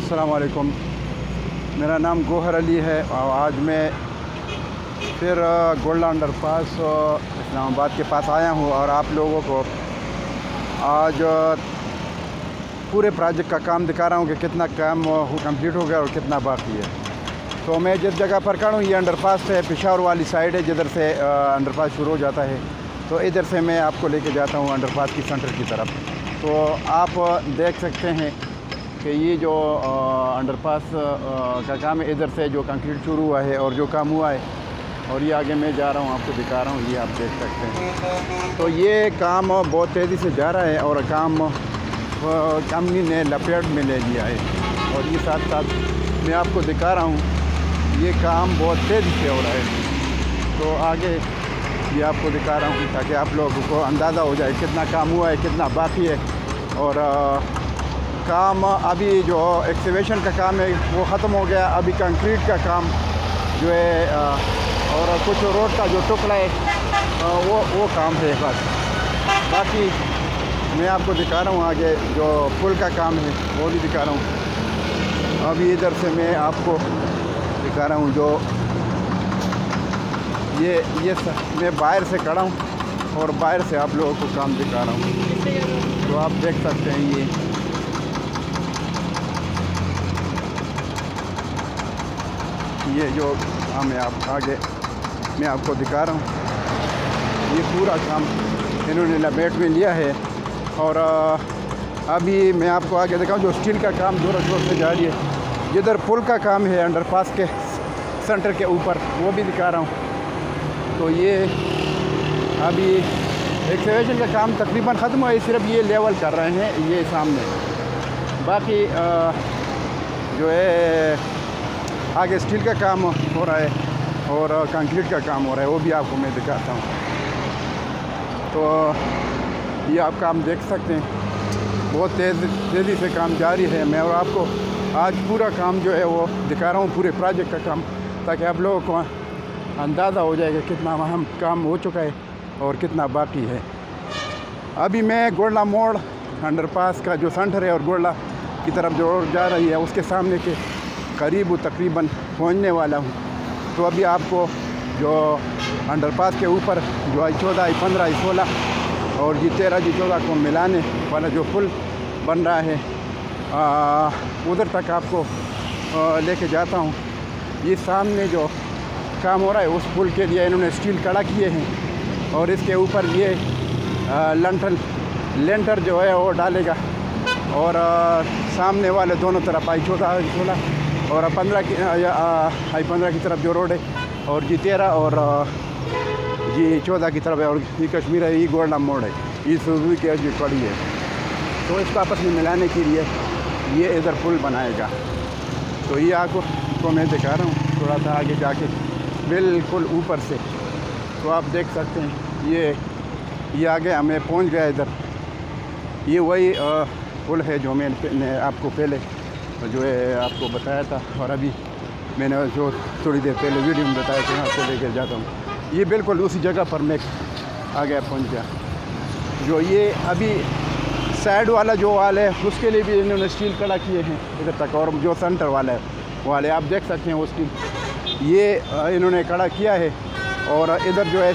अस्सलाम वालेकुम। मेरा नाम गौहर अली है और आज मैं फिर गोल्डा अंडरपास इस्लामाबाद के पास आया हूँ और आप लोगों को आज पूरे प्रोजेक्ट का काम दिखा रहा हूँ कि कितना काम कंप्लीट हो गया और कितना बाकी है। तो मैं जिस जगह पर खड़ा हूँ ये अंडरपास है, पेशावर वाली साइड है जिधर से अंडरपास शुरू हो जाता है। तो इधर से मैं आपको लेके जाता हूँ अंडरपास की सेंटर की तरफ। तो आप देख सकते हैं कि ये जो अंडरपास का काम है, इधर से जो कंक्रीट शुरू हुआ है और जो काम हुआ है और ये आगे मैं जा रहा हूँ आपको दिखा रहा हूँ, ये आप देख सकते हैं। तो ये काम बहुत तेज़ी से जा रहा है और काम कंपनी ने लपेट में ले लिया है। और ये साथ साथ मैं आपको दिखा रहा हूँ ये काम बहुत तेज़ी से हो रहा है। तो आगे ये आपको दिखा रहा हूँ ताकि आप लोगों को अंदाज़ा हो जाए कितना काम हुआ है, कितना बाकी है। और काम अभी जो एक्सकेवेशन का काम है वो ख़त्म हो गया, अभी कंक्रीट का काम जो है और कुछ रोड का जो टुकड़ा है वो काम है बस। बाकी मैं आपको दिखा रहा हूँ आगे जो पुल का काम है वो भी दिखा रहा हूँ। अभी इधर से मैं आपको दिखा रहा हूँ जो ये मैं बाहर से खड़ा हूँ और बाहर से आप लोगों को काम दिखा रहा हूँ। तो आप देख सकते हैं ये जो काम है आप आगे मैं आपको दिखा रहा हूँ। ये पूरा काम इन्होंने लपेट में लिया है और अभी मैं आपको आगे दिखाऊँ जो स्टील का काम ज़ोर शोर से जारी है। जिधर पुल का काम है अंडरपास के सेंटर के ऊपर वो भी दिखा रहा हूँ। तो ये अभी एक्सकेवेशन का काम तकरीबन ख़त्म हुआ है, सिर्फ ये लेवल कर रहे हैं ये सामने। बाकी जो है आगे स्टील का काम हो रहा है और कंक्रीट का काम हो रहा है, वो भी आपको मैं दिखाता हूँ। तो ये आप काम देख सकते हैं, बहुत तेज़ी से काम जारी है। मैं और आपको आज पूरा काम जो है वो दिखा रहा हूँ, पूरे प्रोजेक्ट का काम, ताकि आप लोगों को अंदाज़ा हो जाएगा कितना अहम काम हो चुका है और कितना बाकी है। अभी मैं गोल्डा मोड़ अंडरपास का जो सेंटर है और गोल्डा की तरफ जो रोड जा रही है उसके सामने के करीब तकरीबन पहुंचने वाला हूं। तो अभी आपको जो अंडरपास के ऊपर जो I14, I15, I16 और G13, G14 को मिलाने वाला जो पुल बन रहा है उधर तक आपको लेके जाता हूं। ये सामने जो काम हो रहा है उस पुल के लिए इन्होंने स्टील कड़ा किए हैं और इसके ऊपर ये लेंटर जो है वो डालेगा। और सामने वाले दोनों तरफ I14, I16 और I15 की तरफ जो रोड है और G13 और G14 की तरफ है और ये कश्मीर है, ये गोल्डा मोड़ है, ये सुजुकी की जो कड़ी है। तो इसको आपस में मिलाने के लिए ये इधर पुल बनाएगा। तो ये आपको मैं दिखा रहा हूँ थोड़ा सा आगे जाके बिल्कुल ऊपर से। तो आप देख सकते हैं ये आगे हमें पहुँच गया इधर। ये वही पुल है जो मैंने आपको पहले जो है आपको बताया था और अभी मैंने जो थोड़ी देर पहले वीडियो में बताया था आपको लेकर जाता हूँ। ये बिल्कुल उसी जगह पर मैं आगे पहुँच गया। जो ये अभी साइड वाला जो वाल है उसके लिए भी इन्होंने स्टील कड़ा किए हैं इधर तक, और जो सेंटर वाला है वाले आप देख सकते हैं वो स्टील ये इन्होंने कड़ा किया है। और इधर जो है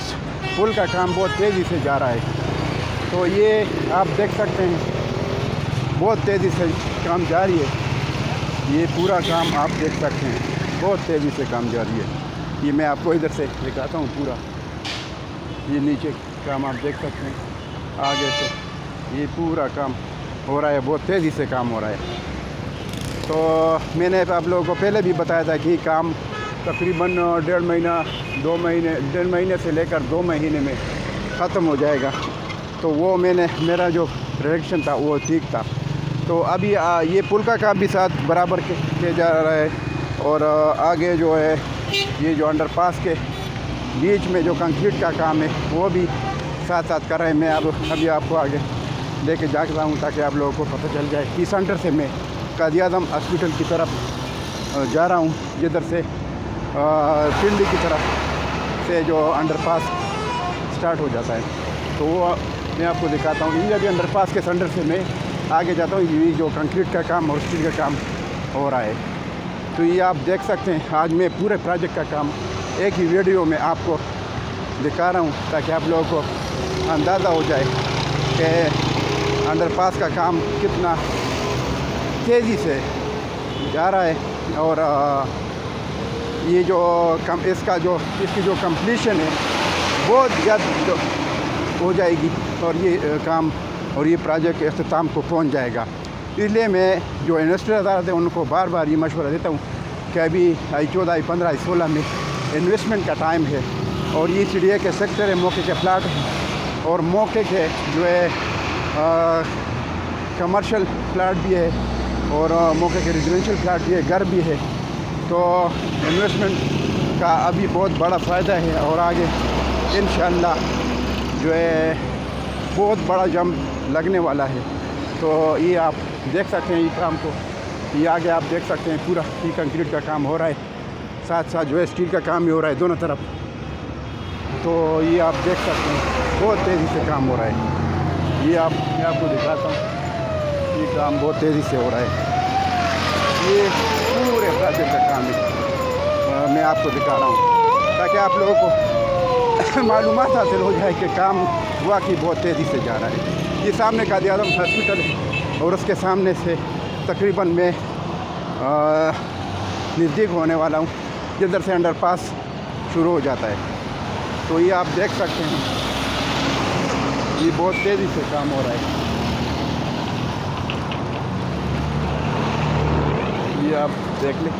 पुल का काम बहुत तेज़ी से जा रहा है। तो ये आप देख सकते हैं बहुत तेज़ी से काम जारी है। ये पूरा काम आप देख सकते हैं बहुत तेज़ी से काम जारी है। ये मैं आपको इधर से दिखाता हूँ पूरा। ये नीचे काम आप देख सकते हैं आगे से, ये पूरा काम हो रहा है, बहुत तेज़ी से काम हो रहा है। तो मैंने आप लोगों को पहले भी बताया था कि काम तकरीबन 1.5 महीना 2 महीने 1.5 महीने से लेकर 2 महीने में ख़त्म हो जाएगा। तो वो मेरा जो प्रेडिक्शन था वो ठीक था। तो अभी ये पुल का काम भी साथ बराबर के जा रहा है और आगे जो है ये जो अंडरपास के बीच में जो कंक्रीट का काम है वो भी साथ साथ कर रहे हैं। मैं अभी आपको आगे लेके जा रहा हूँ ताकि आप लोगों को पता चल जाए कि सेंटर से मैं कादियादम हॉस्पिटल की तरफ जा रहा हूँ, जिधर से पिंडी की तरफ से जो अंडरपास स्टार्ट हो जाता है। तो वो मैं आपको दिखाता हूँ। ये अभी अंडरपास के सेंटर से मैं आगे जाता हूँ। ये जो कंक्रीट का काम और स्टील का काम हो रहा है। तो ये आप देख सकते हैं, आज मैं पूरे प्रोजेक्ट का काम एक ही वीडियो में आपको दिखा रहा हूँ ताकि आप लोगों को अंदाज़ा हो जाए कि अंडरपास का काम कितना तेज़ी से जा रहा है। और ये जो इसकी जो कंप्लीशन है बहुत जल्द हो जाएगी और ये काम और ये प्रोजेक्ट इख्तिताम को पहुंच जाएगा। इसलिए मैं जो इन्वेस्टर अदालत है उनको बार बार ये मशवरा देता हूँ कि अभी I14, I15, I16 में इन्वेस्टमेंट का टाइम है और ये CDA के सेक्टर है, मौके के प्लाट हैं और मौके के जो है कमर्शियल प्लाट भी है और मौके के रेजिडेंशियल प्लाट भी है, घर भी है। तो इन्वेस्टमेंट का अभी बहुत बड़ा फ़ायदा है और आगे इंशाअल्लाह जो है बहुत बड़ा जम लगने वाला है। तो ये आप देख सकते हैं ये काम को, ये आगे आप देख सकते हैं पूरा ये कंक्रीट का काम हो रहा है, साथ साथ जो है स्टील का काम भी हो रहा है दोनों तरफ। तो ये आप देख सकते हैं बहुत तेज़ी से काम हो रहा है। ये मैं आपको दिखाता हूँ, ये काम बहुत तेज़ी से हो रहा है। ये पूरे प्रोजेक्ट का काम है, मैं आपको दिखा रहा हूँ ताकि आप लोगों को मालूमात हासिल हो जाए कि काम वाकई बहुत तेज़ी से जा रहा है। ये सामने कादिर-ए-आज़म हॉस्पिटल है और उसके सामने से तकरीबन मैं नज़दीक होने वाला हूँ जिधर से अंडरपास शुरू हो जाता है। तो ये आप देख सकते हैं ये बहुत तेज़ी से काम हो रहा है। ये आप देख लें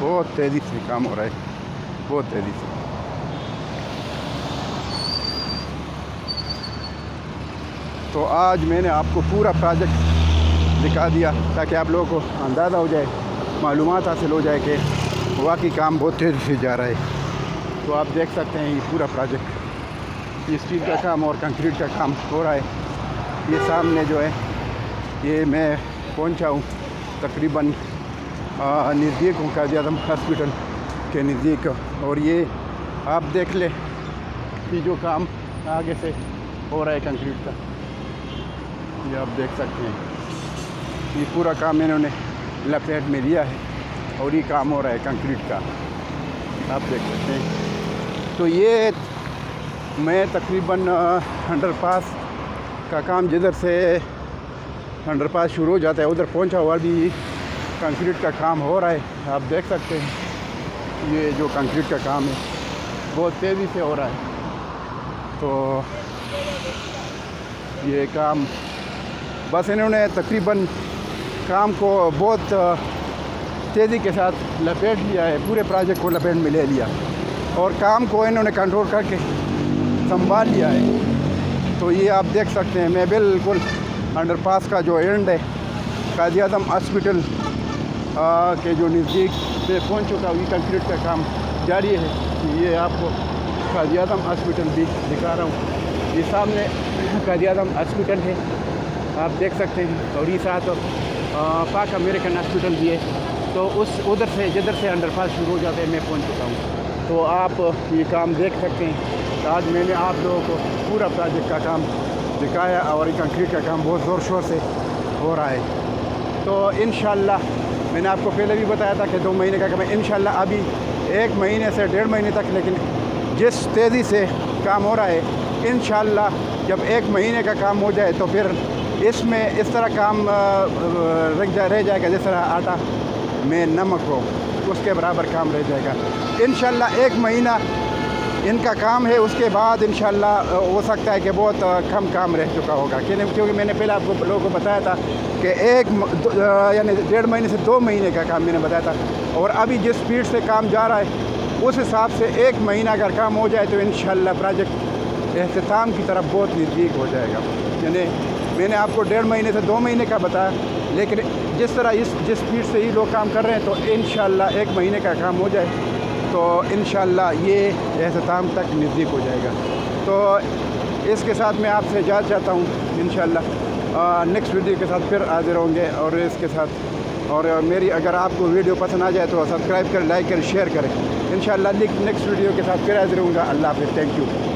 बहुत तेज़ी से काम हो रहा है, बहुत तेज़ी से। तो आज मैंने आपको पूरा प्रोजेक्ट दिखा दिया ताकि आप लोगों को अंदाज़ा हो जाए, मालूमात हासिल हो जाए कि वाकई काम बहुत तेज़ी से जा रहा है। तो आप देख सकते हैं ये पूरा प्रोजेक्ट, ये स्टील का काम और कंक्रीट का काम हो रहा है। ये सामने जो है ये मैं पहुंचा हूँ तकरीबन नज़दीक हूँ कादिर-ए-आज़म हॉस्पिटल के नज़दीक। और ये आप देख ले कि जो काम आगे से हो रहा है कंक्रीट का, ये आप देख सकते हैं ये पूरा काम इन्होंने लपेट में लिया है और ये काम हो रहा है कंक्रीट का, आप देख सकते हैं। तो ये मैं तकरीबन अंडरपास का काम जिधर से अंडरपास शुरू हो जाता है उधर पहुंचा हुआ, भी कंक्रीट का काम हो रहा है। आप देख सकते हैं ये जो कंक्रीट का काम है बहुत तेज़ी से हो रहा है। तो ये काम बस इन्होंने तकरीबन काम को बहुत तेज़ी के साथ लपेट लिया है, पूरे प्रोजेक्ट को लपेट में ले लिया और काम को इन्होंने कंट्रोल करके संभाल लिया है। तो ये आप देख सकते हैं मैं बिल्कुल अंडरपास का जो एंड है कादिर-ए-आज़म हॉस्पिटल के जो नज़दीक से पहुंच चुका हूँ। ये कंक्रीट का काम जारी है। ये आपको कादिर-ए-आज़म हॉस्पिटल भी दिखा रहा हूँ, ये सामने कादिर-ए-आज़म हॉस्पिटल है आप देख सकते हैं और ये साथ पाक अमेरिकन हॉस्पिटल भी है। तो उधर से जिधर से अंडरपास शुरू हो जाते हैं मैं पहुंच चुका हूँ। तो आप ये काम देख सकते हैं। तो आज मैंने आप लोगों को पूरा प्रोजेक्ट का काम दिखाया और ये कंक्रीट का काम बहुत ज़ोर शोर से हो रहा है। तो इंशाअल्लाह मैंने आपको पहले भी बताया था कि 2 महीने का काम है, इंशाअल्लाह अभी 1 महीने से 1.5 महीने तक, लेकिन जिस तेज़ी से काम हो रहा है इंशाअल्लाह जब 1 महीने का काम हो जाए तो फिर इसमें इस तरह काम रह जाएगा जिस तरह आटा में नमक हो, उसके बराबर काम रह जाएगा इंशाअल्लाह। 1 महीना इनका काम है, उसके बाद इंशाअल्लाह हो सकता है कि बहुत कम काम रह चुका होगा, क्योंकि मैंने पहले आपको लोगों को बताया था कि यानी 1.5 महीने से 2 महीने का काम मैंने बताया था। और अभी जिस स्पीड से काम जा रहा है उस हिसाब से 1 महीना अगर काम हो जाए तो इंशाअल्लाह प्रोजेक्ट इख्तिताम की तरफ बहुत नज़दीक हो जाएगा। यानी मैंने आपको 1.5 महीने से 2 महीने का बताया, लेकिन जिस तरह जिस स्पीड से ही लोग काम कर रहे हैं तो इंशाअल्लाह 1 महीने का काम हो जाए तो इंशाअल्लाह ये इख्तिताम तक नज़दीक हो जाएगा। तो इसके साथ मैं आपसे इजाज़त चाहता हूँ, इंशाअल्लाह नेक्स्ट वीडियो के साथ फिर हाजिर होंगे। और इसके साथ और मेरी अगर आपको वीडियो पसंद आ जाए तो सब्सक्राइब करें, लाइक करें, शेयर करें। इंशाअल्लाह नेक्स्ट वीडियो के साथ फिर हाजिर होऊंगा। अल्लाह हाफ़िज़, थैंक यू।